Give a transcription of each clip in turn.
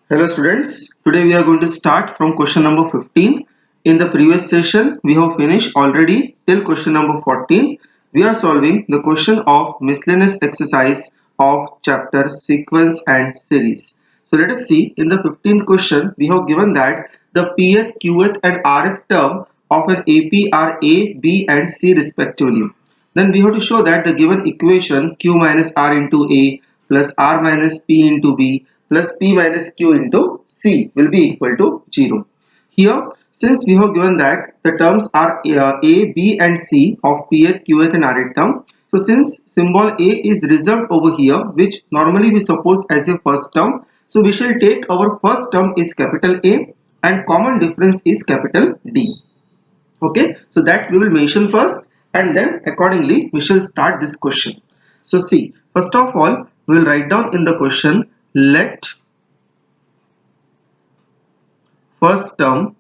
Hello students, today we are going to start from question number 15. In the previous session, we have finished already till question number 14. We are solving the question of miscellaneous exercise of chapter sequence and series. So let us see, in the 15th question, we have given that the pth, qth and rth term of an AP are A, B and C respectively. Then we have to show that the given equation q minus r into A plus r minus p into B plus p minus q into c will be equal to 0. Here, since we have given that the terms are a, b and c of pth, qth and rth term, so since symbol a is reserved over here, which normally we suppose as a first term, so we shall take our first term is capital A and common difference is capital D. Okay, so that we will mention first and then accordingly we shall start this question. So see, first of all we will write down in the question, let first term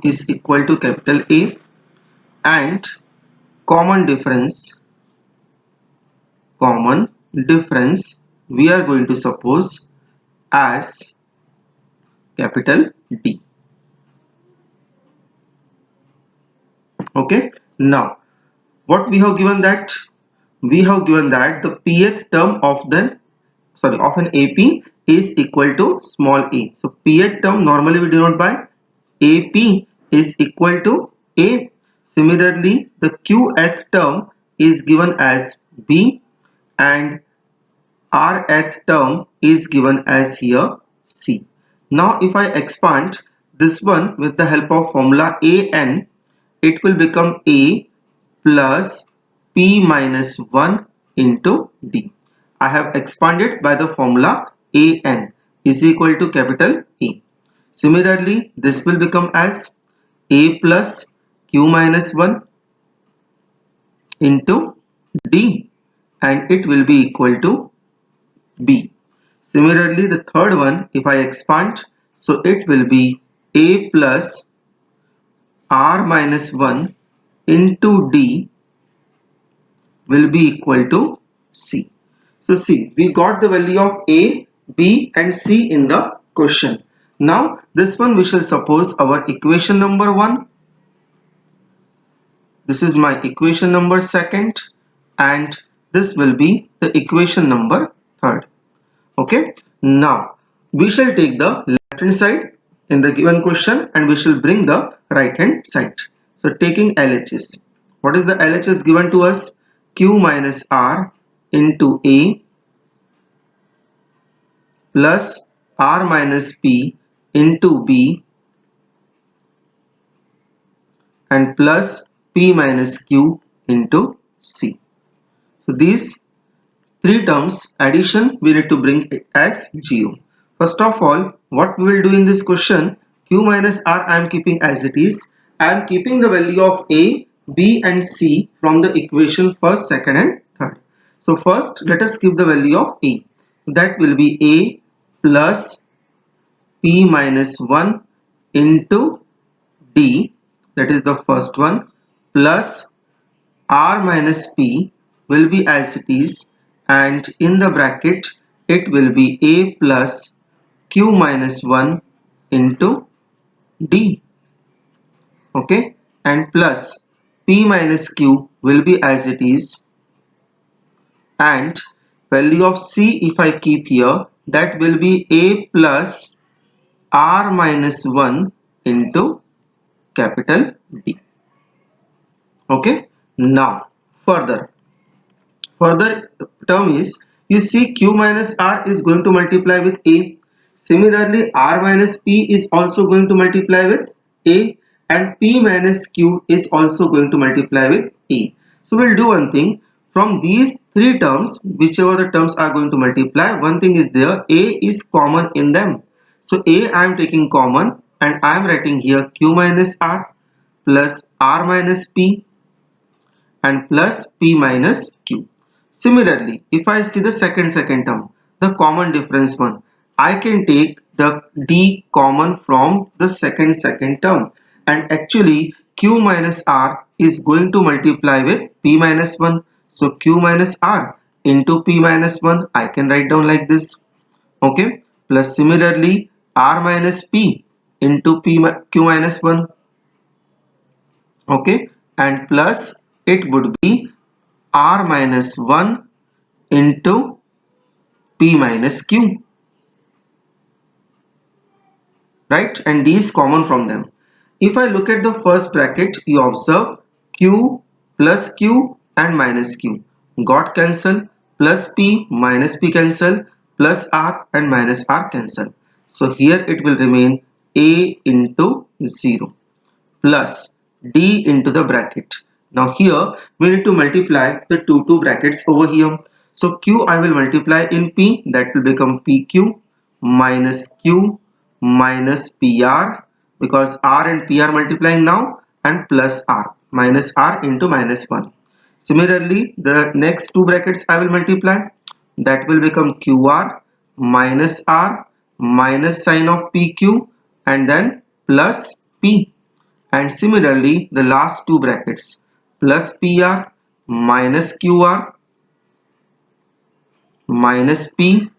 is equal to capital A and common difference we are going to suppose as capital D. Okay, now what we have given that, we have given that the pth term of the of an AP is equal to small a. So pth term normally we denote by AP is equal to A. Similarly, the qth term is given as B and rth term is given as here C. Now if I expand this one with the help of formula AN, it will become A plus P minus 1 into D. I have expanded by the formula AN is equal to capital A. Similarly, this will become as A plus Q minus 1 into D and it will be equal to B. Similarly, the third one, if I expand, so it will be A plus R minus 1 into D will be equal to C. So see, we got the value of A, B and C in the question. Now this one we shall suppose our equation number 1. This is my equation number 2nd and this will be the equation number 3rd. Okay, now we shall take the left hand side in the given question and we shall bring the right hand side. So taking LHS, what is the LHS given to us? Q minus R into A plus R minus P into B and plus P minus Q into C. So these three terms addition we need to bring it as 0. First of all, what we will do in this question, Q minus R I am keeping as it is. I am keeping the value of A, B and C from the equation first, second and third. So first let us keep the value of A. That will be A plus P minus 1 into D, that is the first one, plus R minus P will be as it is and in the bracket it will be A plus Q minus 1 into D. Okay, and plus P minus Q will be as it is and value of C if I keep here, that will be A plus R minus 1 into capital D. Okay, now further term is, you see Q minus R is going to multiply with A. Similarly, R minus P is also going to multiply with A and P minus Q is also going to multiply with A. So we'll do one thing, from these three terms, whichever the terms are going to multiply, one thing is there, A is common in them. So A I am taking common and I am writing here Q minus R plus R minus P and plus P minus Q. Similarly, if I see the second term, the common difference one, I can take the D common from the second term and actually Q minus R is going to multiply with P minus 1. So q minus r into p minus 1 I can write down like this. Okay, plus similarly r minus p into q minus 1. Okay, and plus it would be r minus 1 into p minus q, right? And d is common from them. If I look at the first bracket, you observe q plus q and minus q got cancel, plus p minus p cancel, plus r and minus r cancel. So here it will remain a into 0 plus d into the bracket. Now here we need to multiply the two brackets over here. So q I will multiply in p, that will become pq minus q minus pr, because r and p are multiplying now, and plus r minus r into minus 1. Similarly, the next two brackets I will multiply, that will become qr minus r minus sign of pq and then plus p. And similarly the last two brackets, plus pr minus qr minus p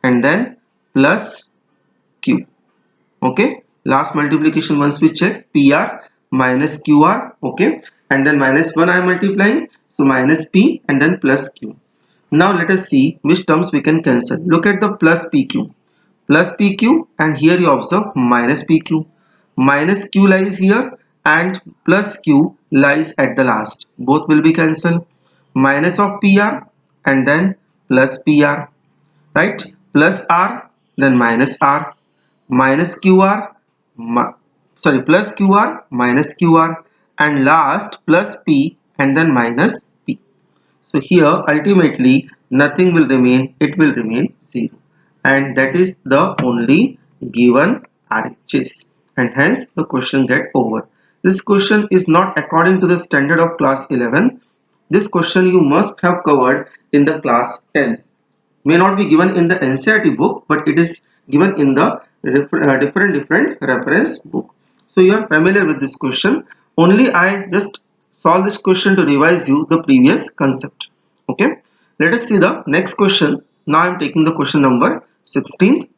and then plus q. Okay, last multiplication once we check, pr minus qr, okay, and then minus 1 I am multiplying, so minus p and then plus q. Now let us see which terms we can cancel. Look at the plus pq, and here you observe minus pq. Minus q lies here and plus q lies at the last. Both will be cancelled. Minus of pr and then plus pr, right? Plus r, then minus r, minus qr, plus qr minus qr, and last plus p and then minus p. So here ultimately nothing will remain, it will remain 0, and that is the only given RHS, and hence the question get over. This question is not according to the standard of class 11. This question you must have covered in the class 10. May not be given in the NCERT book, but it is given in the different reference book. So you are familiar with this question. Only I just solve this question to revise you the previous concept. Okay, let us see the next question. Now I am taking the question number 16.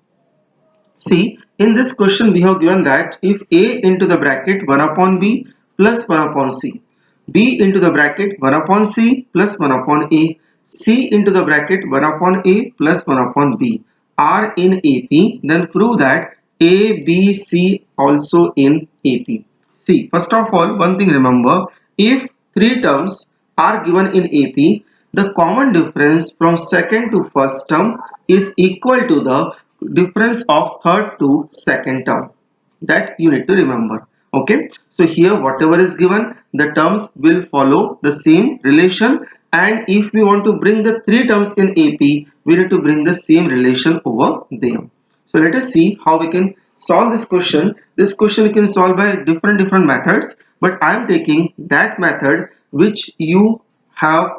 See, in this question we have given that if a into the bracket 1 upon b plus 1 upon c, b into the bracket 1 upon c plus 1 upon a, c into the bracket 1 upon a plus 1 upon b are in AP, then prove that a, b, c also in AP. See, first of all, one thing remember, if three terms are given in AP, the common difference from second to first term is equal to the difference of third to second term. That you need to remember. Okay, so here whatever is given, the terms will follow the same relation, and if we want to bring the three terms in AP, we need to bring the same relation over there. So let us see how we can solve this question. This question you can solve by different methods, but I am taking that method which you have,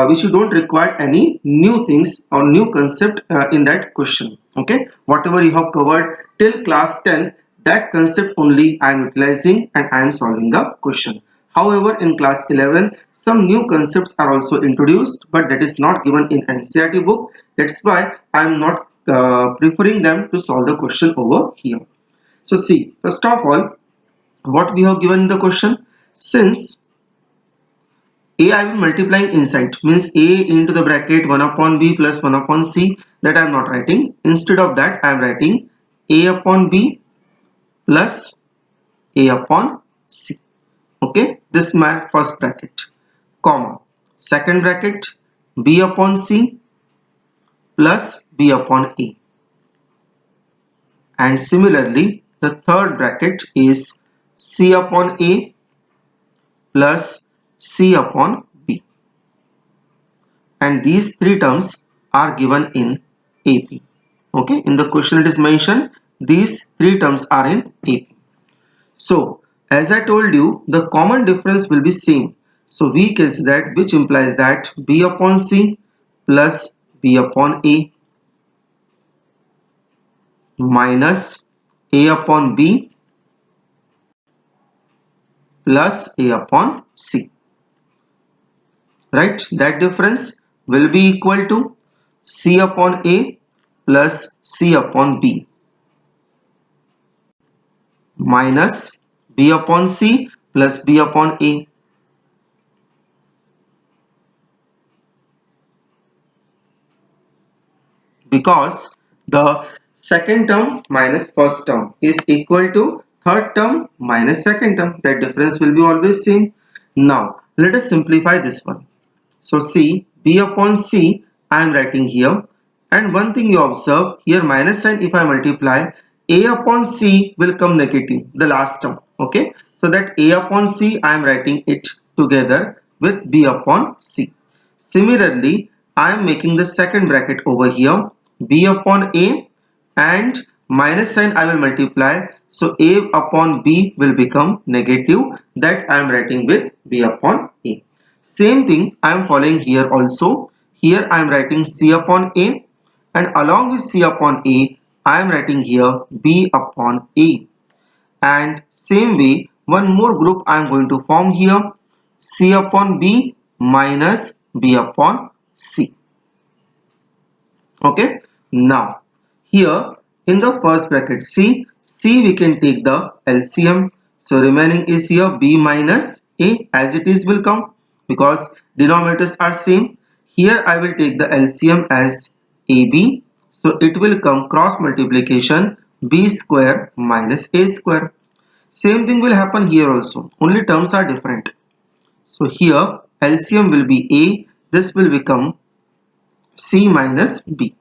which you don't require any new things or new concept in that question. Okay, whatever you have covered till class 10, that concept only I am utilizing and I am solving the question. However, in class 11, some new concepts are also introduced, but that is not given in NCERT book. That's why I am not preferring them to solve the question over here. So see, first of all, what we have given in the question, since a I am multiplying inside, means a into the bracket 1 upon b plus 1 upon c, that I am not writing. Instead of that I am writing a upon b plus a upon c. Okay, this is my first bracket, comma, second bracket b upon c plus b upon a, and similarly the third bracket is c upon a plus c upon b, and these three terms are given in AP. Okay, in the question it is mentioned these three terms are in AP. So as I told you, the common difference will be same. So we can say that, which implies that b upon c plus b upon a minus a upon b plus a upon c. right? That difference will be equal to C upon A plus C upon B minus B upon C plus B upon A. Because the second term minus first term is equal to third term minus second term. That difference will be always same. Now let us simplify this one. So see, B upon C I am writing here, and one thing you observe here, minus sign, if I multiply, A upon C will come negative, the last term. Okay, so that A upon C I am writing it together with B upon C. Similarly, I am making the second bracket over here, B upon A, and minus sign I will multiply, so A upon B will become negative, that I am writing with B upon A. Same thing I am following here also. Here I am writing C upon A, and along with C upon A I am writing here B upon A. And same way, one more group I am going to form here, C upon B minus B upon C. Okay, now here in the first bracket C we can take the LCM, so remaining is here B minus A, as it is will come because denominators are same. Here I will take the LCM as AB, so it will come cross multiplication B square minus A square. Same thing will happen here also, only terms are different. So here LCM will be A, this will become C minus B,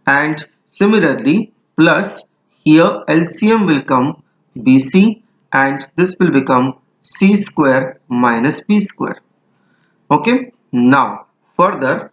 and similarly plus here LCM will come BC, and this will become C square minus B square. Okay, now further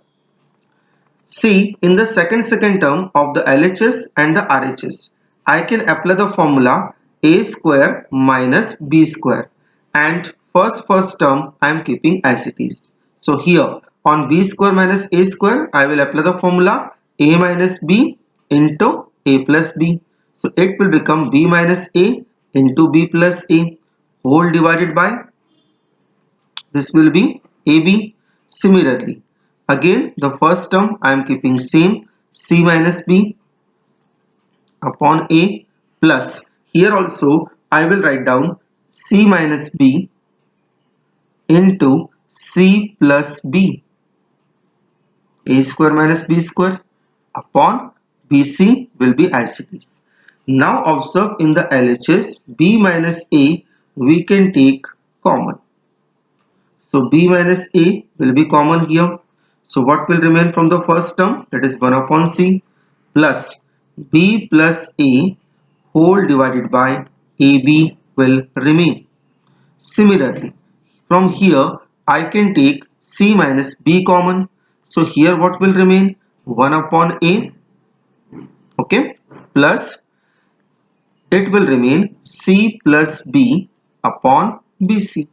see, in the second term of the LHS and the RHS, I can apply the formula A square minus B square, and first term I am keeping as it is. So here on B square minus A square I will apply the formula A minus B into A plus B. So it will become B minus A into B plus A whole divided by, this will be AB. Similarly, again the first term I am keeping same, C minus B upon A, plus here also I will write down C minus B into C plus B, A square minus B square upon BC will be as it is. Now observe, in the LHS B minus A we can take common. So B minus A will be common here. So what will remain from the first term? That is 1 upon C plus B plus A whole divided by AB will remain. Similarly, from here I can take C minus B common. So here what will remain? 1 upon A, okay, plus it will remain C plus B upon BC,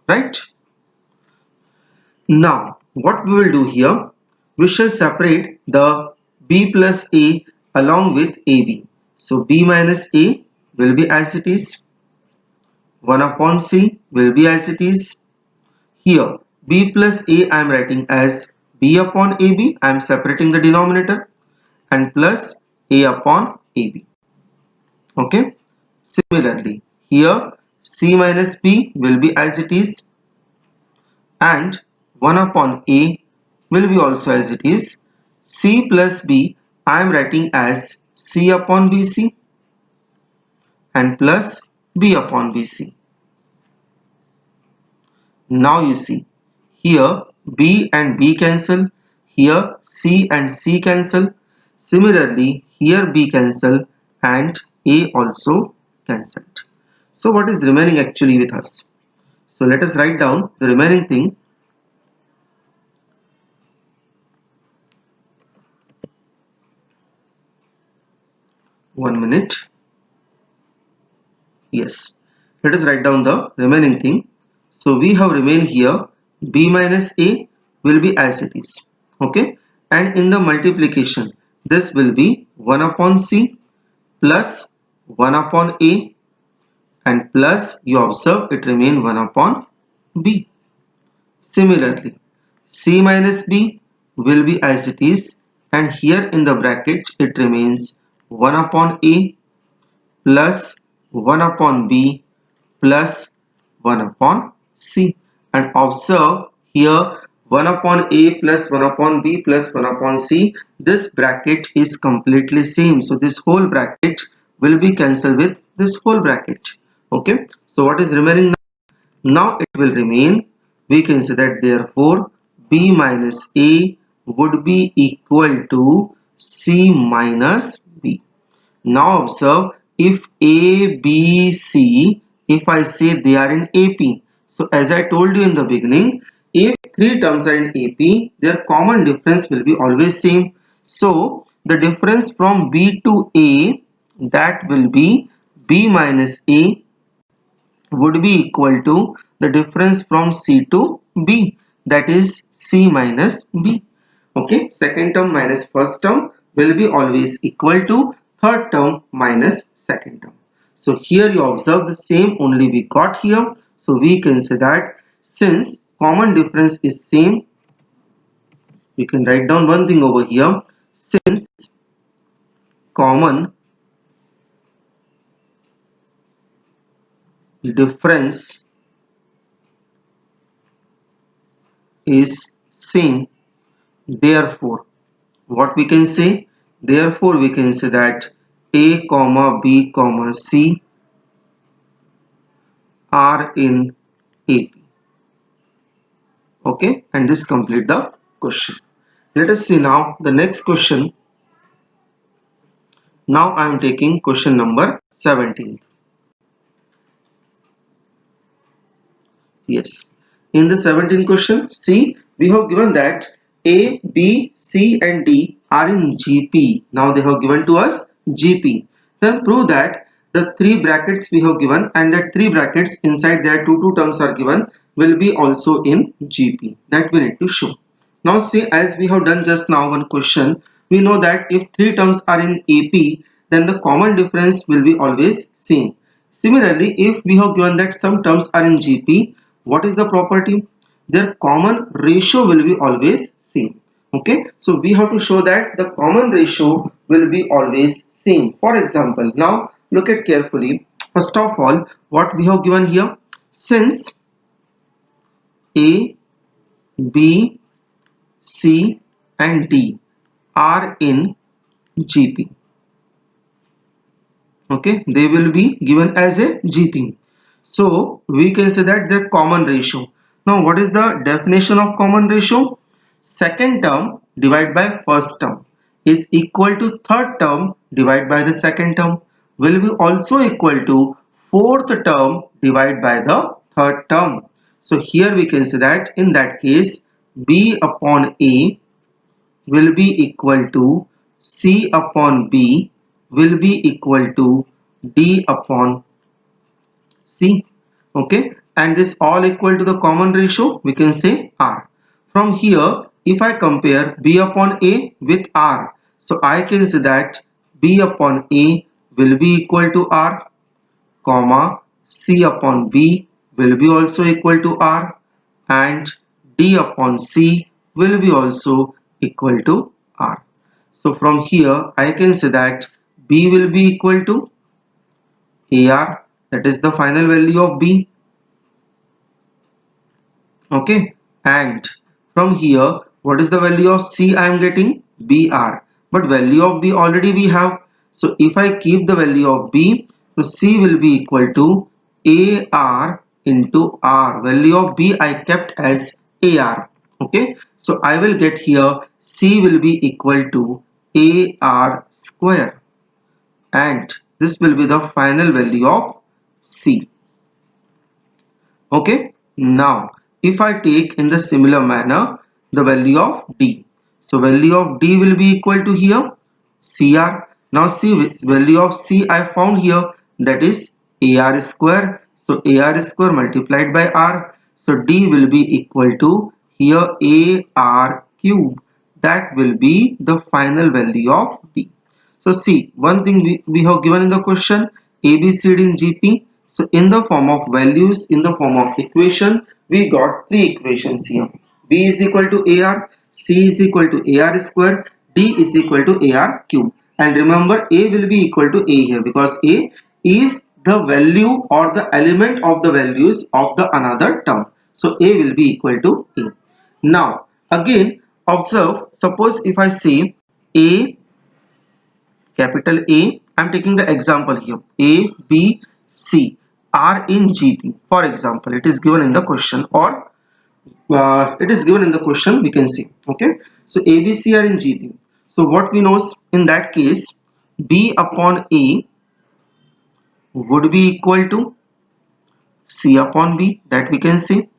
right? Now, what we will do here, we shall separate the B plus A along with AB. So, B minus A will be as it is, 1 upon C will be as it is. Here, B plus A I am writing as B upon AB, I am separating the denominator, and plus A upon AB. Okay. Similarly, here C minus B will be as it is, and 1 upon A will be also as it is. C plus B I am writing as C upon BC, and plus B upon BC. Now you see, here B and B cancel, here C and C cancel. Similarly, here B cancel and A also cancelled. So what is remaining actually with us? So let us write down the remaining thing. One minute. Yes, let us write down the remaining thing. So we have remained here B minus A will be as it is. Okay, and in the multiplication this will be 1 upon C plus 1 upon A, and plus you observe it remain 1 upon B. Similarly, C minus B will be as it is, and here in the bracket it remains 1 upon A plus 1 upon B plus 1 upon C. And observe here 1 upon A plus 1 upon B plus 1 upon C. This bracket is completely same. So this whole bracket will be cancelled with this whole bracket. Okay. So what is remaining now? Now it will remain, we can say that therefore B minus A would be equal to C minus B. Now observe, if A, B, C, if I say they are in AP. So as I told you in the beginning, if three terms are in AP, their common difference will be always same. So the difference from B to A, that will be B minus A, would be equal to the difference from C to B, that is C minus B. Okay, second term minus first term will be always equal to third term minus second term. So here you observe the same only we got here. So we can say that since common difference is same, we can write down one thing over here. Since common difference is same, therefore what we can say, therefore we can say that A comma B comma C are in AP. Okay, and this complete the question. Let us see now the next question. Now I am taking question number 17. Yes, in the 17th question, see, we have given that A, B, C and D are in GP. Now they have given to us GP. Then prove that the three brackets we have given and the three brackets inside there two terms are given will be also in GP. That we need to show. Now see, as we have done just now one question, we know that if three terms are in AP, then the common difference will be always same. Similarly, if we have given that some terms are in GP, what is the property? Their common ratio will be always same. Okay, so we have to show that the common ratio will be always same. For example, now look at carefully. First of all, what we have given here, since A, B, C and D are in GP. Okay, they will be given as a GP. So we can say that their common ratio. Now what is the definition of common ratio? Second term divided by first term is equal to third term divided by the second term, will be also equal to fourth term divided by the third term. So here we can say that in that case B upon A will be equal to C upon B will be equal to D upon C. Okay, and this all equal to the common ratio, we can say R. From here, if I compare B upon A with R, so I can say that B upon A will be equal to R, comma C upon B will be also equal to R, and D upon C will be also equal to R. So from here I can say that B will be equal to AR, that is the final value of B. Okay, and from here what is the value of C I am getting? BR, but value of B already we have. So if I keep the value of B, so C will be equal to AR into R. Value of B I kept as AR. Okay, so I will get here C will be equal to AR square, and this will be the final value of C. Okay, now if I take in the similar manner the value of D, so value of D will be equal to here CR. Now see, which value of C I found here, that is AR square. So AR square multiplied by R, so D will be equal to here AR cube. That will be the final value of D. So see, one thing we have given in the question, ABCD in GP. So in the form of values, in the form of equation, we got three equations here. B is equal to AR, C is equal to AR square, D is equal to AR cube. And remember, A will be equal to A here because A is the value or the element of the values of the another term. So A will be equal to A. Now again observe, suppose if I say A, capital A, I am taking the example here, A, B, C are in GP. For example, it is given in the question, or it is given in the question, we can see. Okay, so A, B, C are in GP. So what we know in that case, B upon A would be equal to C upon B, that we can see,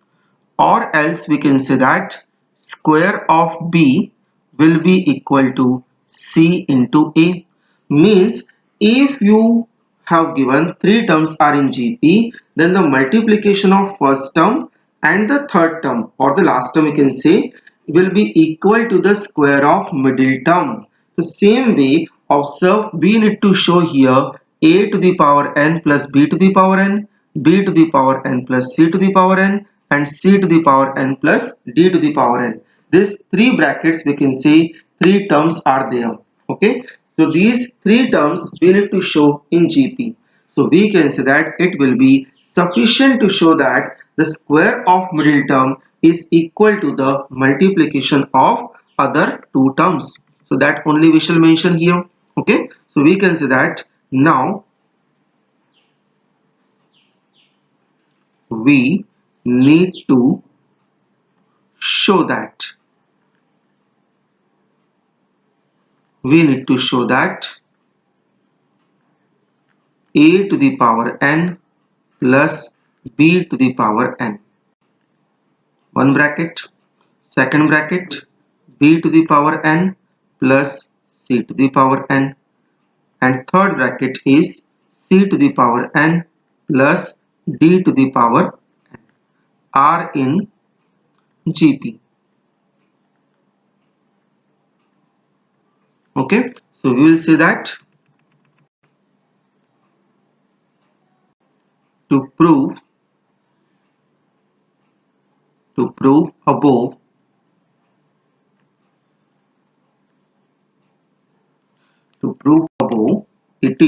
or else we can say that square of B will be equal to C into A. Means if you have given three terms are in GP, then the multiplication of first term and the third term or the last term, you can say, will be equal to the square of middle term. The same way, observe, we need to show here A to the power n plus B to the power n, B to the power n plus C to the power n, and C to the power n plus D to the power n. These three brackets, we can say three terms are there. Okay, so these three terms we need to show in GP. So we can say that it will be sufficient to show that the square of middle term is equal to the multiplication of other two terms. So that only we shall mention here. Okay, so we can say that now we need to show that A to the power n plus B to the power n. One bracket, second bracket, B to the power n plus C to the power n, and third bracket is C to the power n plus D to the power n are in GP. Okay, so we will say that to prove above, it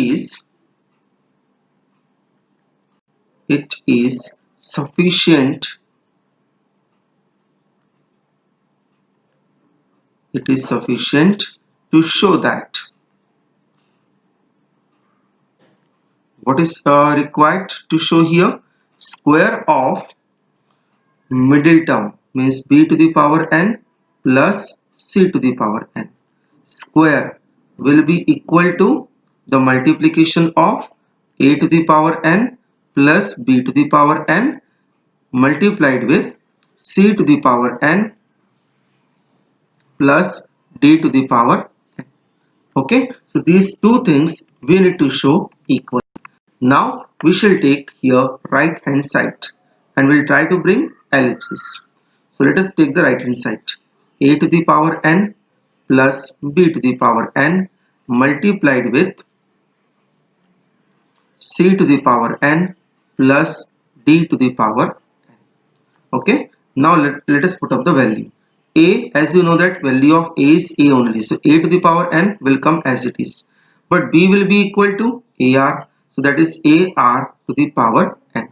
is sufficient to show that what is required to show here, square of middle term means B to the power n plus C to the power n square will be equal to the multiplication of A to the power n plus B to the power n multiplied with C to the power n plus D to the power n. Okay, so these two things we need to show equal. Now we shall take here right hand side and we'll try to bring LHS. So let us take the right hand side. A to the power n plus B to the power n multiplied with C to the power n plus D to the power n. Okay, now let us put up the value. A, as you know that value of A is A only, so A to the power n will come as it is, but B will be equal to AR, so that is AR to the power n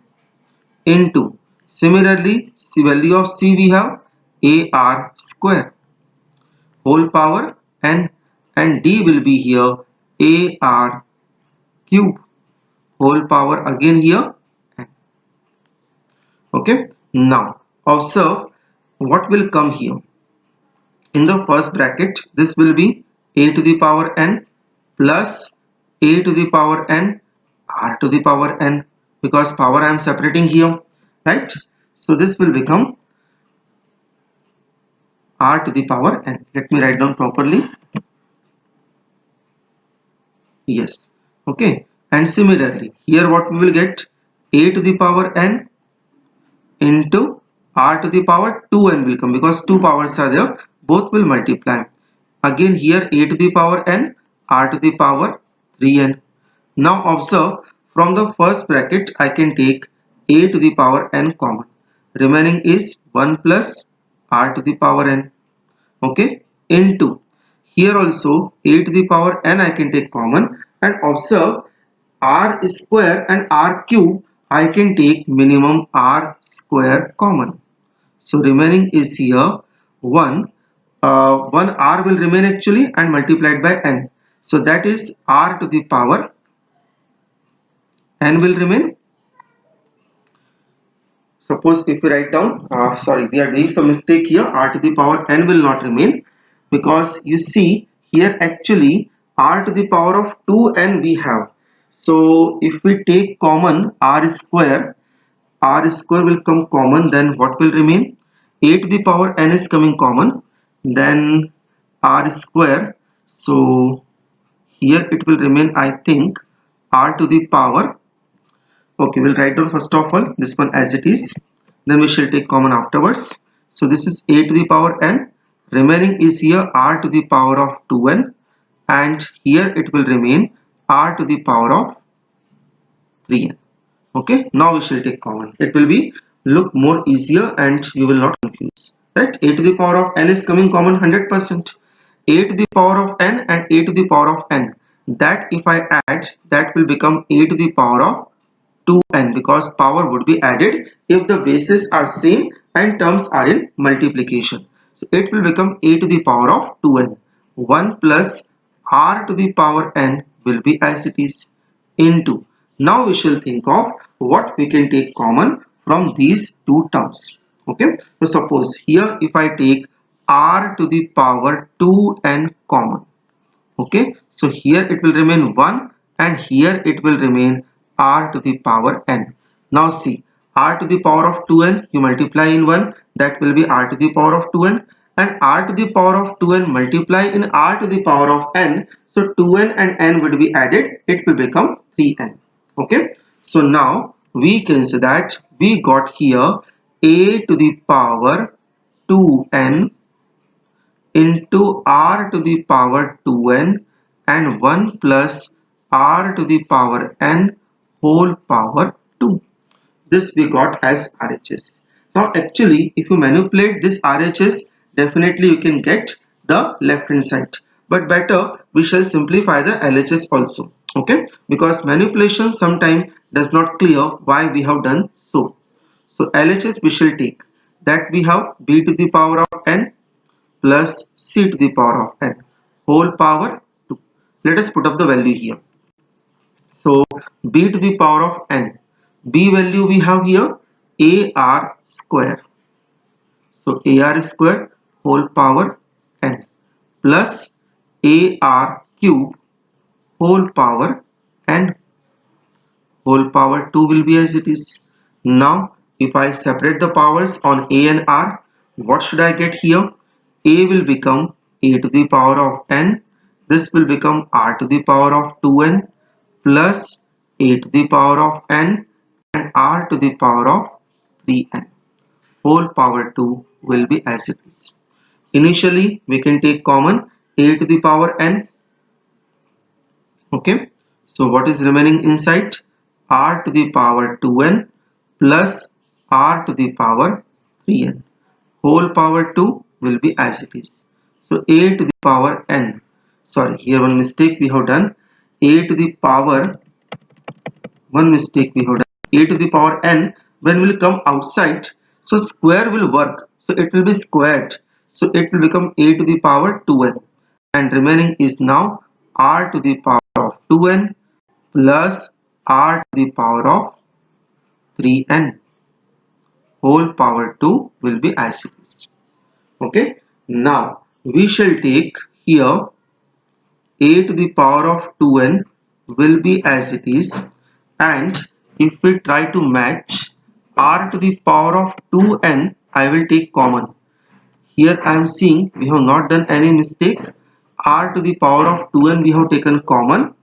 into, similarly value of C we have AR square whole power n, and D will be here AR cube whole power again here n. Okay, now observe what will come here. In the first bracket, this will be A to the power n plus A to the power n R to the power n, because power I am separating here, right? So this will become R to the power n. Let me write down properly. Yes. Okay. And similarly, here what we will get, A to the power n into R to the power 2n will come, because two powers are there, both will multiply. Again here A to the power n, R to the power 3n. Now observe, from the first bracket I can take a to the power n common. Remaining is 1 plus r to the power n. Okay, into here also a to the power n I can take common, and observe r square and r cube I can take minimum r square common. So remaining is here 1. 1 r will remain actually and multiplied by n. So that is r to the power n will remain. Suppose if we write down, sorry, we are doing some mistake here. R to the power n will not remain, because you see here actually r to the power of 2n we have. So if we take common r square will come common, then what will remain? A to the power n is coming common, then r square. So here it will remain, I think, r to the power. Okay, we'll write down first of all this one as it is, then we shall take common afterwards. So this is a to the power n, remaining is here r to the power of 2n, and here it will remain r to the power of 3n. Okay, now we shall take common. It will be look more easier and you will not confuse. Right? A to the power of n is coming common 100%. A to the power of n and a to the power of n. That if I add, that will become a to the power of 2n, because power would be added if the bases are same and terms are in multiplication. So it will become a to the power of 2n. 1 plus r to the power n will be as it is, into. Now we shall think of what we can take common from these two terms. Okay, so suppose here if I take r to the power 2n common. Okay, so here it will remain 1 and here it will remain r to the power n. Now see, r to the power of 2n you multiply in 1, that will be r to the power of 2n, and r to the power of 2n multiply in r to the power of n. So 2n and n would be added, it will become 3n. Okay, so now we can say that we got here a to the power 2n into r to the power 2n and 1 plus r to the power n whole power 2. This we got as RHS. Now actually if you manipulate this RHS, definitely you can get the left hand side, but better we shall simplify the LHS also. Okay, because manipulation sometimes does not clear why we have done so. So LHS we shall take that we have b to the power of n plus c to the power of n whole power 2. Let us put up the value here. So b to the power of n, b value we have here ar square. So ar square whole power n plus ar cube whole power n whole power 2 will be as it is. Now if I separate the powers on a and r, what should I get here? A will become a to the power of n, this will become r to the power of 2n plus a to the power of n and r to the power of 3n whole power 2 will be as it is. Initially we can take common a to the power n. Okay, so what is remaining inside? R to the power 2n plus r to the power 3n whole power 2 will be as it is. So a to the power n, sorry, here one mistake we have done, a to the power, one mistake we have done, a to the power n when will come outside, so square will work, so it will be squared, so it will become a to the power 2n, and remaining is now r to the power of 2n plus r to the power of 3n whole power 2 will be as it is. Okay, now we shall take here a to the power of 2n will be as it is, and if we try to match r to the power of 2n, I will take common. Here I am seeing we have not done any mistake. R to the power of 2n we have taken common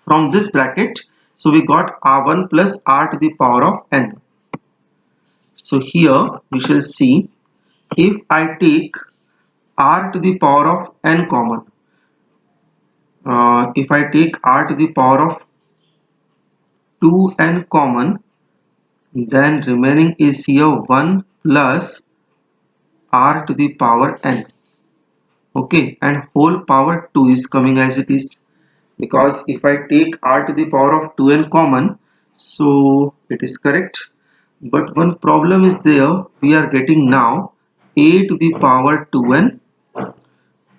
from this bracket, so we got r1 plus r to the power of n. So here we shall see, if I take r to the power of n common, if I take r to the power of 2n common, then remaining is here 1 plus r to the power n. Okay, and whole power 2 is coming as it is, because if I take r to the power of 2n common, so it is correct. But one problem is there, we are getting now a to the power 2n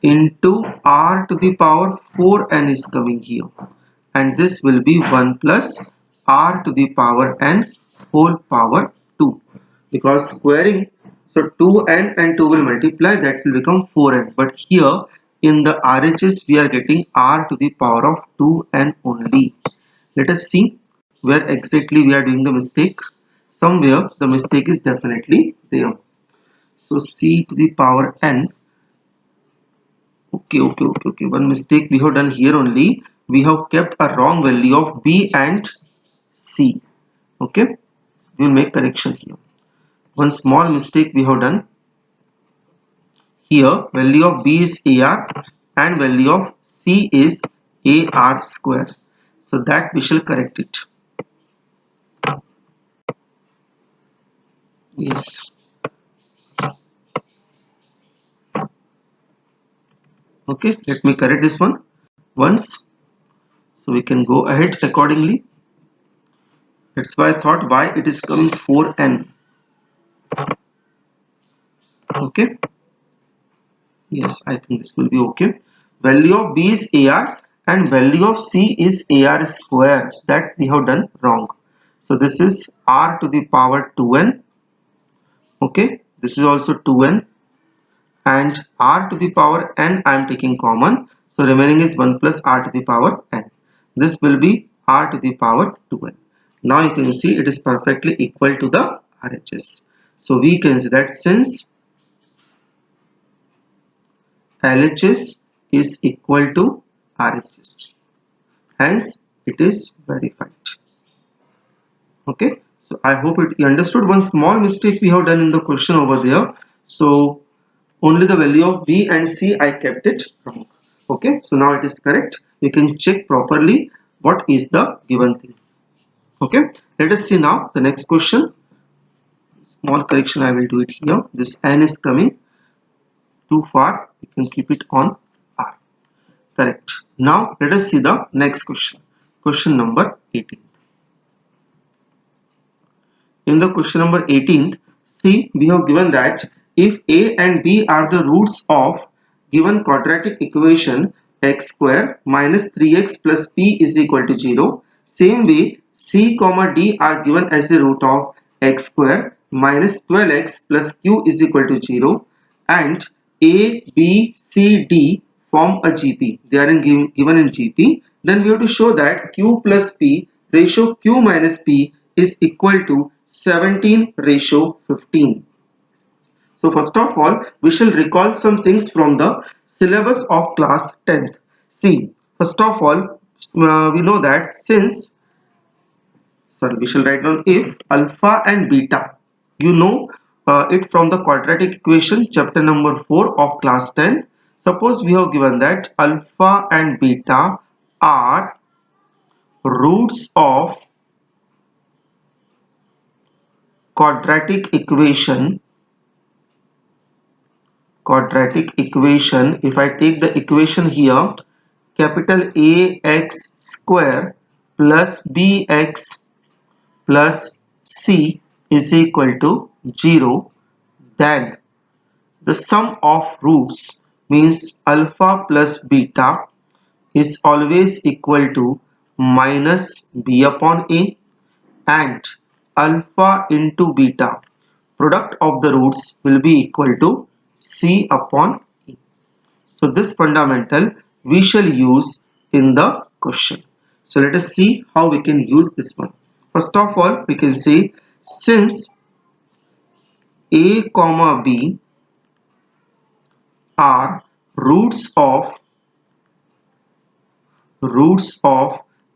into r to the power 4n is coming here, and this will be 1 plus r to the power n whole power 2, because squaring, so 2n and 2 will multiply, that will become 4n, but here in the RHS we are getting r to the power of 2n only. Let us see where exactly we are doing the mistake. Somewhere the mistake is definitely there. So c to the power n. Okay. One mistake we have done here only. We have kept a wrong value of B and C. Okay. We will make correction here. One small mistake we have done. Here value of B is AR and value of C is AR square. So that we shall correct it. Yes. Okay. Let me correct this one once. So we can go ahead accordingly. That's why I thought why it is coming 4n. Okay. Yes, I think this will be okay. Value of B is AR and value of C is AR square. That we have done wrong. So this is R to the power 2n. Okay. This is also 2n. And R to the power n I am taking common. So remaining is 1 plus R to the power n. This will be R to the power 2n. Now you can see it is perfectly equal to the RHS. So we can say that since LHS is equal to RHS, hence it is verified. Okay, so I hope you understood. One small mistake we have done in the question over there, so only the value of B and C I kept it wrong. Okay, so now it is correct. You can check properly what is the given thing. Okay, let us see now the next question. Small correction I will do it here. This n is coming too far, you can keep it on R. Correct. Now let us see the next question. Question number 18. In the question number 18, see, we have given that if A and B are the roots of given quadratic equation x square minus 3x plus p is equal to 0, same way C comma D are given as the root of x square minus 12x plus q is equal to 0, and A, B, C, D form a GP. They are given in GP. Then we have to show that q plus p ratio q minus p is equal to 17:15. So first of all, we shall recall some things from the syllabus of class 10th. See, first of all, we know that we shall write down if alpha and beta, you know it from the quadratic equation chapter number 4 of class 10. Suppose we have given that alpha and beta are roots of quadratic equation. If I take the equation here, capital AX square plus BX plus C is equal to 0, then the sum of roots means alpha plus beta is always equal to minus B upon A, and alpha into beta, product of the roots, will be equal to C upon E. So this fundamental we shall use in the question. So let us see how we can use this one. First of all, we can say since A comma B are roots of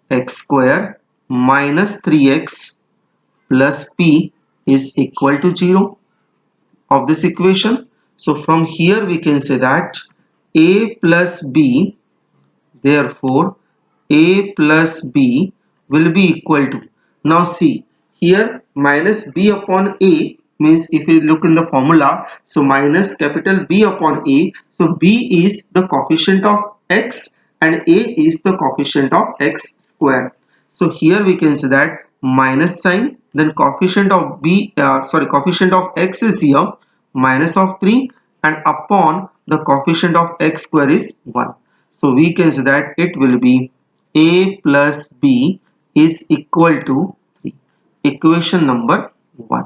x square minus 3x plus p is equal to 0 of this equation. So from here we can say that A plus B, therefore A plus B will be equal to, Now see, here minus b upon a means if you look in the formula, so minus capital B upon a, so b is the coefficient of x and a is the coefficient of x square. So here we can say that minus sign, then coefficient of coefficient of x is here minus of 3 and upon the coefficient of x square is 1. So we can say that it will be a plus b is equal to 3. Equation number 1.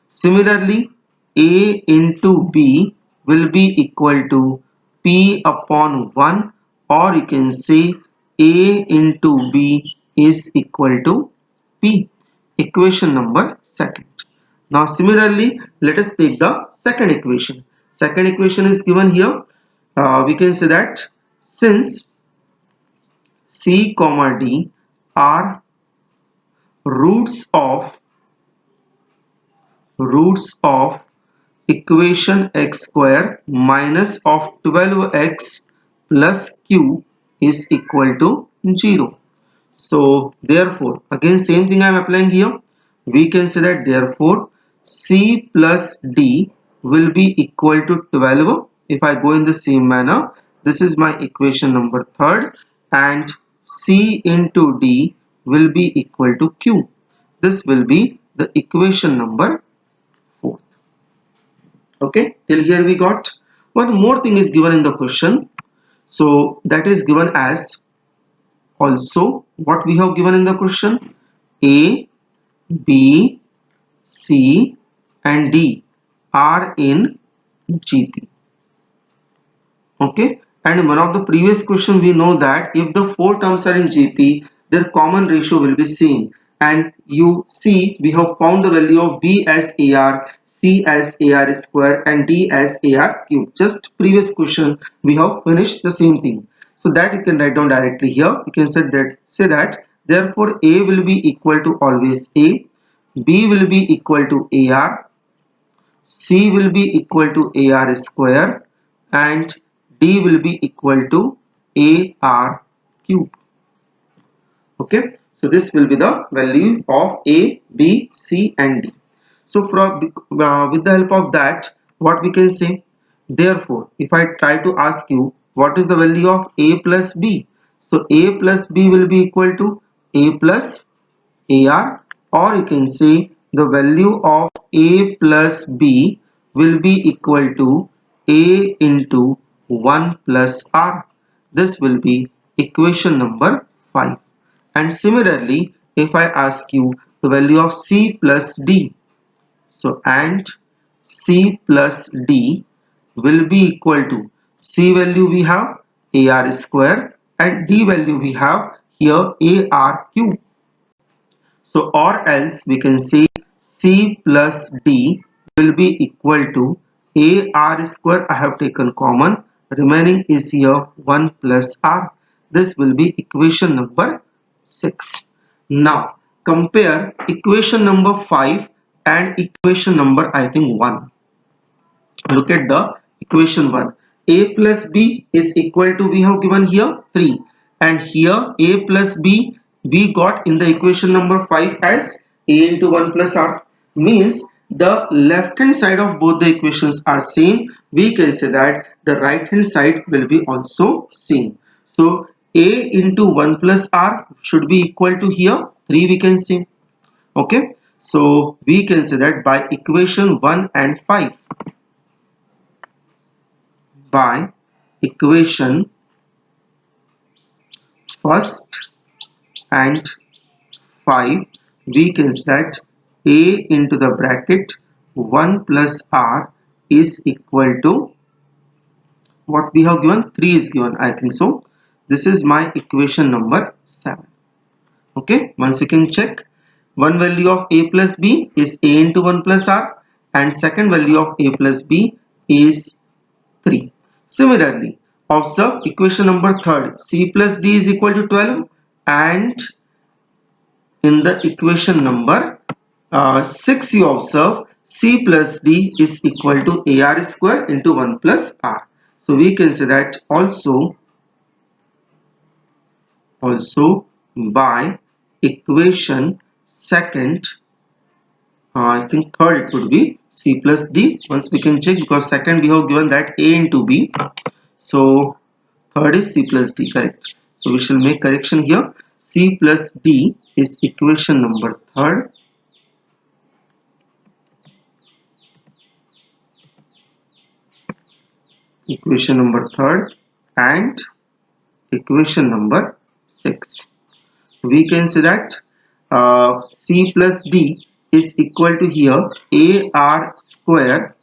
Similarly, a into b will be equal to p upon 1, or you can say a into b is equal to p. Equation number 2nd. Now similarly, let us take the second equation. Second equation is given here. We can say that since c comma d are roots of equation x square minus of 12x plus q is equal to 0. So therefore, again same thing I am applying here. We can say that therefore c plus d will be equal to 12. If I go in the same manner, this is my equation number 3rd, and c into d will be equal to q. This will be the equation number 4th. Okay, till here we got. One more thing is given in the question. So that is given as also what we have given in the question: A, B, C and D are in GP. Okay, and in one of the previous question we know that if the 4 terms are in GP, their common ratio will be same, and you see we have found the value of B as AR, C as AR square and D as AR cube. Just previous question we have finished the same thing, so that you can write down directly here. You can say that therefore A will be equal to always A, B will be equal to AR, C will be equal to AR square and D will be equal to AR cube. Okay, so this will be the value of A, B, C and D. So with the help of that, what we can say, therefore if I try to ask you what is the value of A plus B, so A plus B will be equal to A plus AR, or you can say the value of A plus B will be equal to A into 1 plus R. This will be equation number 5. And similarly, if I ask you the value of C plus D, so and C plus D will be equal to C value we have AR square and D value we have here AR cube. So or else we can say C plus D will be equal to AR square. I have taken common, remaining is here 1 plus R. This will be equation number 6. Now compare equation number 5 and equation number I think 1. Look at the equation 1. A plus B is equal to, we have given here 3, and here A plus B we got in the equation number 5 as A into 1 plus R, means the left hand side of both the equations are same. We can say that the right hand side will be also same. So A into 1 plus R should be equal to here 3, we can say. Okay, so we can say that by equation 1 and 5, by equation first and 5, we can say that A into the bracket 1 plus R is equal to what we have given, 3 is given, I think so. This is my equation number 7. Okay, once you can check, one value of A plus B is A into 1 plus R and second value of A plus B is 3. Similarly, observe equation number 3rd, C plus D is equal to 12, and in the equation number 6 you observe C plus D is equal to AR square into 1 plus R. So we can say that also by equation second, I think third it would be C plus D. Once we can check, because second we have given that A into B. So third is C plus D, correct. So we shall make correction here. C plus D is equation number third. Equation number third and equation number 6. We can say that C plus D is equal to here AR square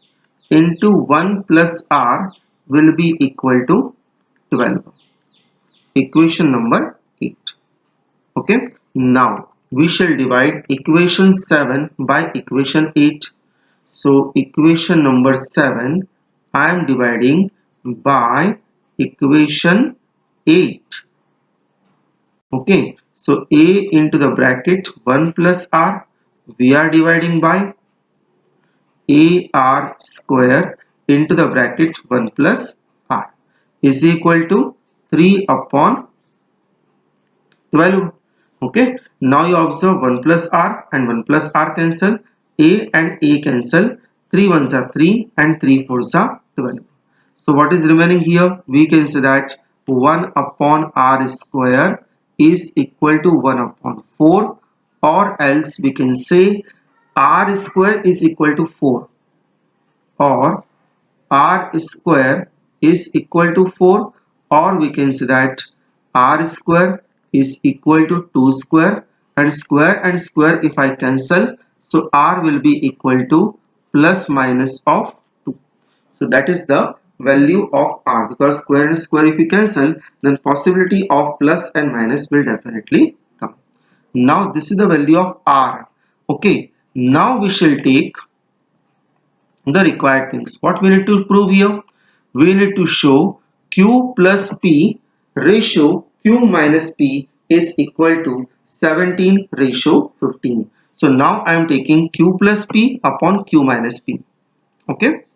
into 1 plus R will be equal to 12. Equation number 8. Okay. Now we shall divide equation 7 by equation 8. So equation number 7 I am dividing by equation 8. Okay. So A into the bracket 1 plus R, we are dividing by AR square into the bracket 1 plus R is equal to 3 upon 12. Okay. Now you observe 1 plus R and 1 plus R cancel. A and A cancel. 3 ones are 3 and 3 fours are 12. So what is remaining here? We can say that 1 upon R square is equal to 1 upon 4, or else we can say R square is equal to 4, or R square is equal to 4, or we can say that R square is equal to 2 square, and square if I cancel, so R will be equal to plus minus of 2. So that is the value of R, because square and square if you cancel, then possibility of plus and minus will definitely come. Now this is the value of R. Okay, now we shall take the required things. What we need to prove here? We need to show Q plus P ratio Q minus P is equal to 17 ratio 15. So now I am taking Q plus P upon Q minus P. Okay.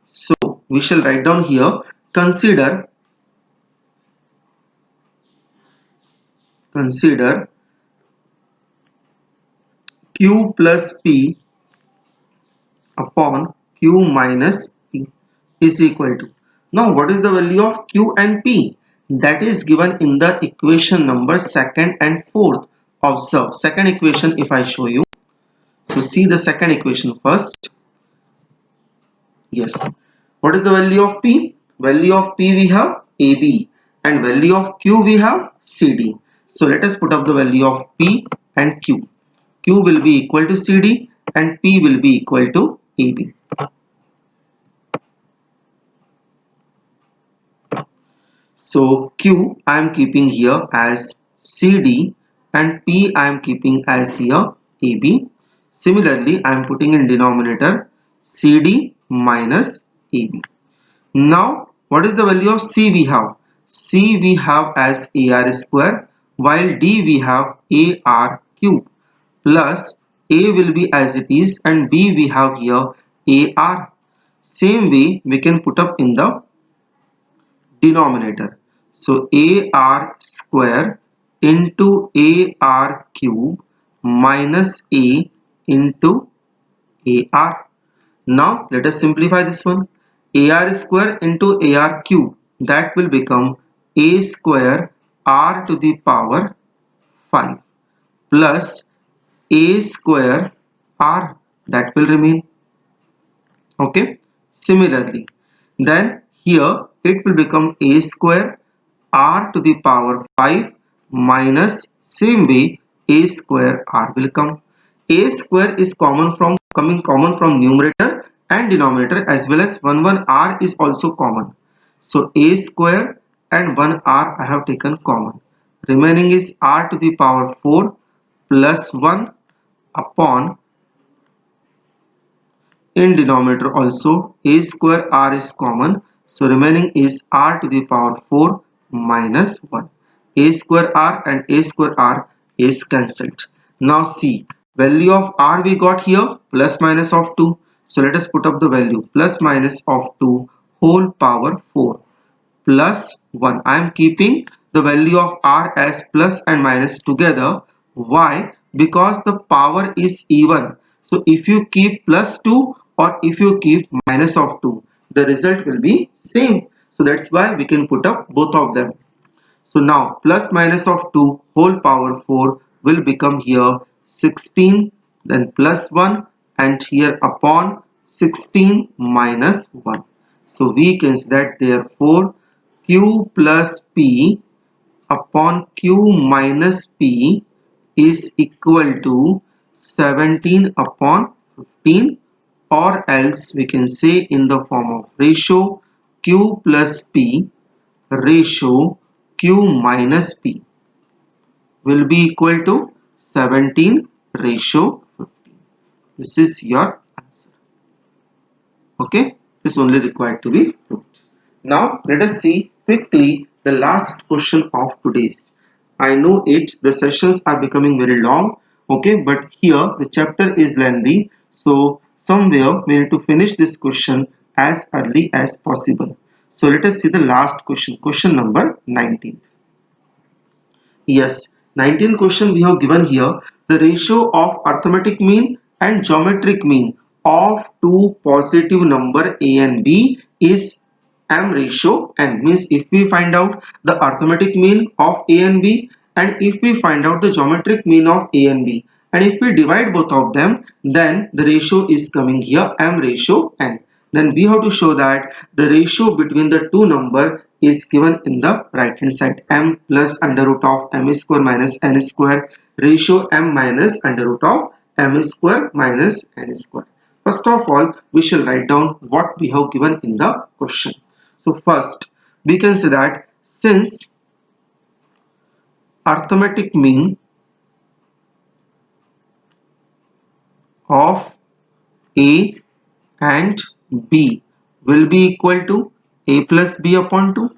So we shall write down here, consider Q plus P upon Q minus P is equal to. Now what is the value of Q and P? That is given in the equation number second and fourth. Observe second equation if I show you. So see the second equation first. Yes. What is the value of P? Value of P we have AB, and value of Q we have CD. So let us put up the value of P and Q. Q will be equal to CD and P will be equal to AB. So Q I am keeping here as CD and P I am keeping as here AB. Similarly, I am putting in denominator CD minus AB. Now, what is the value of C we have? C we have as AR square, while D we have AR cube, plus A will be as it is and B we have here AR. Same way we can put up in the denominator. So AR square into AR cube minus A into AR. Now let us simplify this one. AR square into AR cube, that will become A square R to the power 5 plus A square R, that will remain. Okay. Similarly, then here it will become A square R to the power 5 minus, same way A square R will come. A square is coming common from numerator and denominator, as well as 1 R is also common. So A square and 1 R I have taken common. Remaining is R to the power 4 plus 1 upon, in denominator also A square R is common, so remaining is R to the power 4 minus 1. A square R and A square R is cancelled. Now see, value of R we got here plus minus of 2. So let us put up the value plus minus of 2 whole power 4 plus 1. I am keeping the value of R as plus and minus together. Why? because the power is even. So if you keep plus 2 or if you keep minus of 2, the result will be same. So that's why we can put up both of them. So now plus minus of 2 whole power 4 will become here 16, then plus 1, and here upon 16 minus 1. So we can say that therefore q plus p upon q minus p is equal to 17 upon 15, or else we can say in the form of ratio q plus p ratio q minus p will be equal to 17 ratio 15. This is your answer. Okay, this is only required to be proved. Now let us see quickly the last question of today's. I know it, the sessions are becoming very long, okay, but here the chapter is lengthy, so somewhere we need to finish this question as early as possible. So let us see the last question, question number 19. Yes, 19th question we have given here. The ratio of arithmetic mean and geometric mean of two positive number a and b is m ratio n. Means if we find out the arithmetic mean of a and b, and if we find out the geometric mean of a and b, and if we divide both of them, then the ratio is coming here m ratio n. Then we have to show that the ratio between the two number is given in the right hand side, m plus under root of m square minus n square ratio m minus under root of m square minus n square. First of all, we shall write down what we have given in the question. So first we can say that since arithmetic mean of a and b will be equal to a plus b upon 2.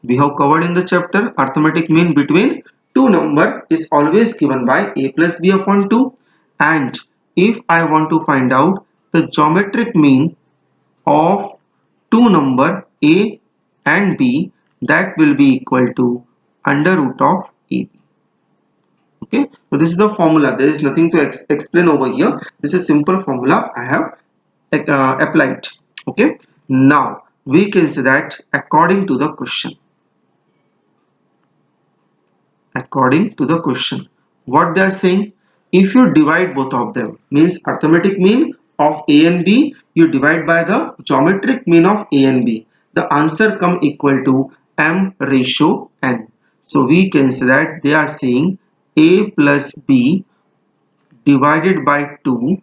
We have covered in the chapter arithmetic mean between two number is always given by a plus b upon 2, and if I want to find out the geometric mean of two number a and b, that will be equal to under root of ab. Okay, so this is the formula. There is nothing to explain over here. This is simple formula I have applied. Okay, now we can say that according to the question, what they are saying, if you divide both of them, means arithmetic mean of a and b, you divide by the geometric mean of a and b, the answer come equal to m ratio n. So we can say that they are saying a plus b divided by 2,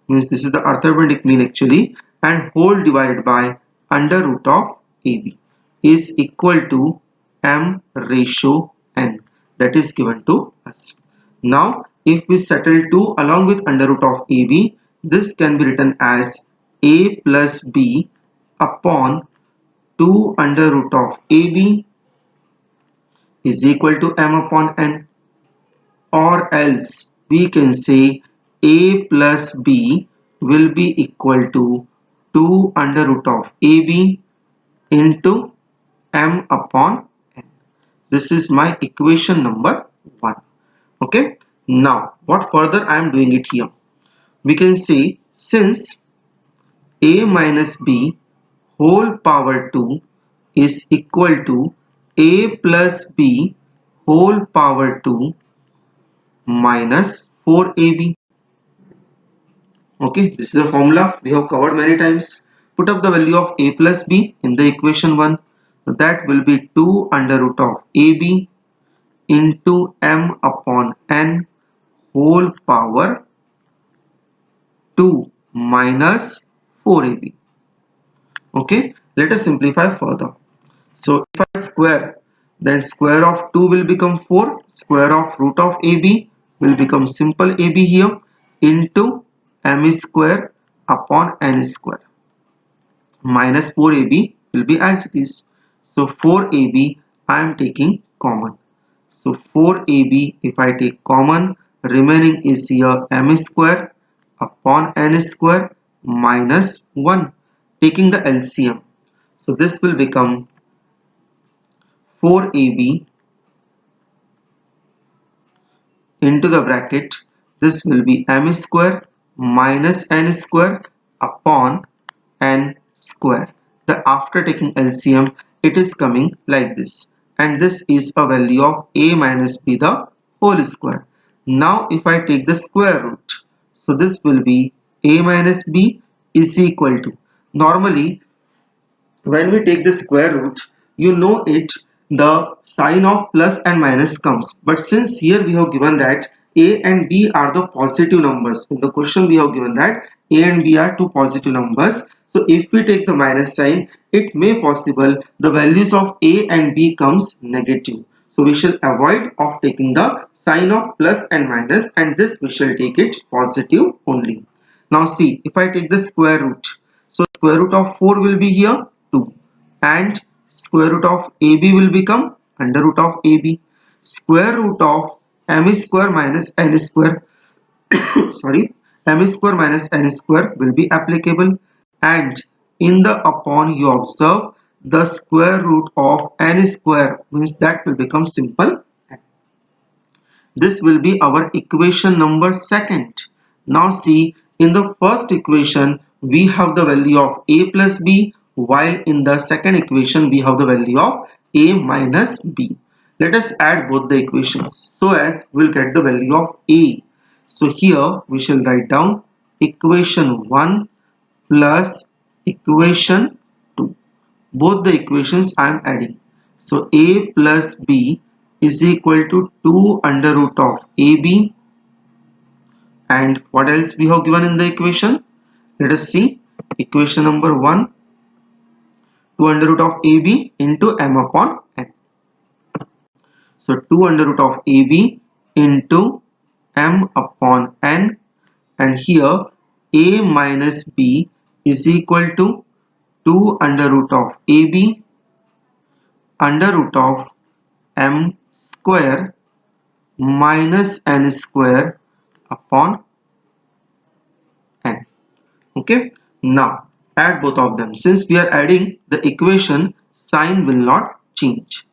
means this is the arithmetic mean actually, and whole divided by under root of ab is equal to m ratio n, that is given to us. Now if we settle 2 along with under root of ab, this can be written as a plus b upon 2 under root of ab is equal to m upon n, or else we can say a plus b will be equal to 2 under root of ab into m upon n. This is my equation number 1. Okay, now what further I am doing it here, we can say since a minus b whole power 2 is equal to a plus b whole power 2 minus 4ab. Okay, this is the formula we have covered many times. Put up the value of a plus b in the equation 1. So that will be 2 under root of ab into m upon n whole power 2 minus 4ab. Okay, let us simplify further. So if I square, then square of 2 will become 4, square of root of ab will become simple ab here into m square upon n square minus 4ab will be as it is. So 4ab I am taking common. So 4ab if I take common, remaining is here m square upon n square minus 1, taking the LCM. So this will become 4ab into the bracket, this will be m square minus n square upon n square. After taking LCM, it is coming like this, and this is a value of a minus b the whole square. Now if I take the square root, so this will be a minus b is equal to, normally when we take the square root, you know it, the sign of plus and minus comes, but since here we have given that a and b are the positive numbers, in the question we have given that a and b are two positive numbers, so if we take the minus sign, it may possible the values of a and b comes negative, so we shall avoid of taking the sign of plus and minus, and this we shall take it positive only. Now see, if I take the square root, so square root of 4 will be here 2, and square root of AB will become under root of AB. Square root of m square minus n square sorry, m square minus n square will be applicable, and in the upon you observe the square root of n square means that will become simple. This will be our equation number second. Now see, in the first equation we have the value of a plus b, while in the second equation we have the value of a minus b. Let us add both the equations so as we'll get the value of a. So here we shall write down equation 1 plus equation 2. Both the equations I am adding. So a plus b is equal to 2 under root of ab, and what else we have given in the equation? Let us see. Equation number 1, 2 under root of ab into m upon n. So 2 under root of ab into m upon n, and here a minus b is equal to 2 under root of ab under root of m square minus n square upon n. Okay, now add both of them. Since we are adding, the equation sign will not change.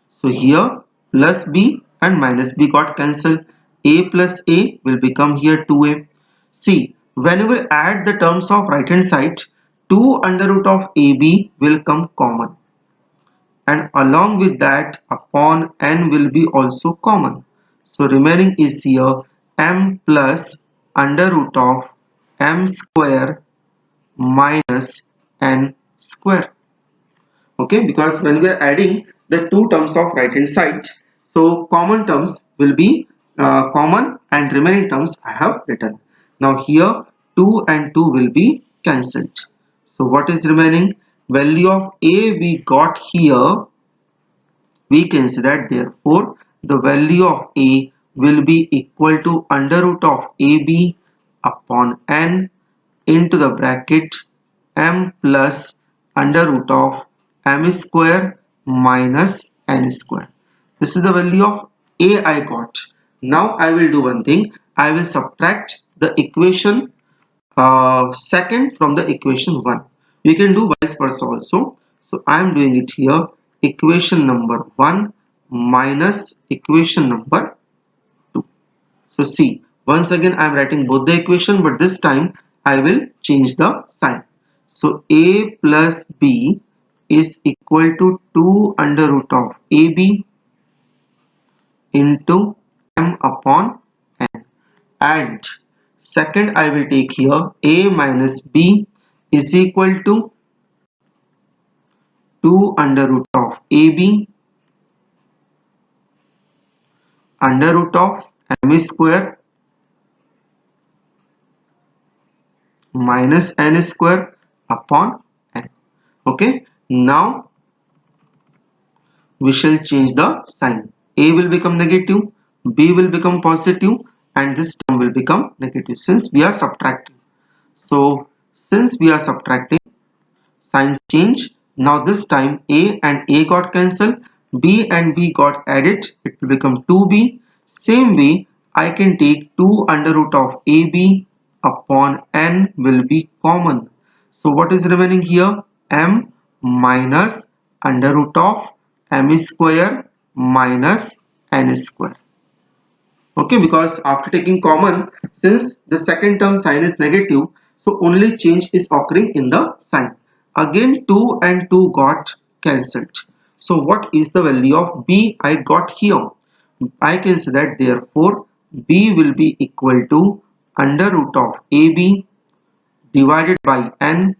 So here plus b and minus b got cancelled. A plus a will become here 2a. See, whenever add the terms of right hand side, 2 under root of ab will come common, and along with that upon n will be also common. So remaining is here m plus under root of m square minus n square. Okay, because when we are adding the two terms of right hand side, so common terms will be common, and remaining terms I have written. Now here 2 and 2 will be cancelled. So what is remaining? Value of a we got here, we can say that therefore the value of a will be equal to under root of ab upon n into the bracket m plus under root of m square minus n square. This is the value of a I got. Now I will do one thing. I will subtract the equation second from the equation 1. We can do vice versa also. So I am doing it here. Equation number 1 minus equation number 2. So see, once again I am writing both the equation, but this time I will change the sign. So a plus b is equal to 2 under root of ab into m upon n, and second I will take here a minus b is equal to 2 under root of ab under root of m square minus n square upon n. Okay, now we shall change the sign. A will become negative, b will become positive, and this term will become negative since we are subtracting. So since we are subtracting, sign change. Now this time a and a got cancelled, b and b got added, it will become 2b. Same way I can take 2 under root of ab upon n will be common. So what is remaining here? M minus under root of m square minus n square. Okay, because after taking common, since the second term sign is negative, so only change is occurring in the sign. Again 2 and 2 got cancelled. So what is the value of b I got here? I can say that therefore b will be equal to under root of ab divided by n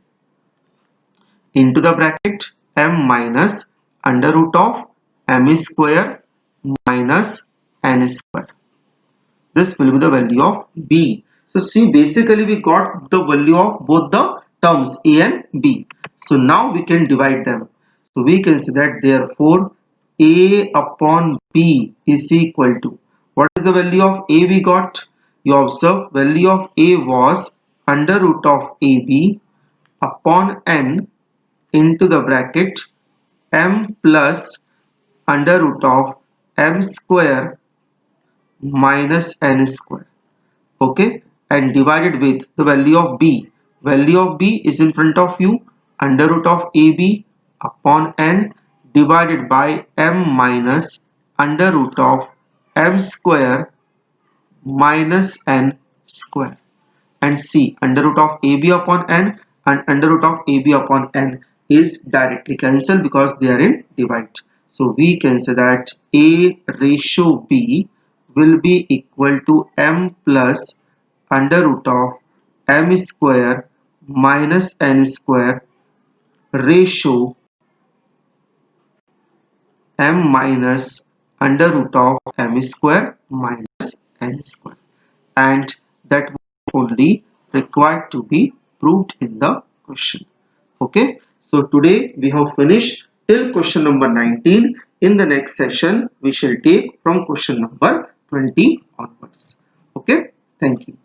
into the bracket m minus under root of m square minus n square. This will be the value of b. So see, basically we got the value of both the terms a and b. So now we can divide them. So we can say that therefore a upon b is equal to, what is the value of a we got? You observe value of a was under root of ab upon n into the bracket m plus under root of m square minus n square. Okay, and divided with the value of b. Value of b is in front of you, under root of ab upon n divided by m minus under root of m square minus n square. And c, under root of ab upon n and under root of ab upon n is directly cancelled because they are in divide. So we can say that a ratio b will be equal to m plus under root of m square minus n square ratio m minus under root of m square minus n square, and that only required to be proved in the question. Okay, so today we have finished till question number 19. In the next session we shall take from question number 20 onwards. Okay, thank you.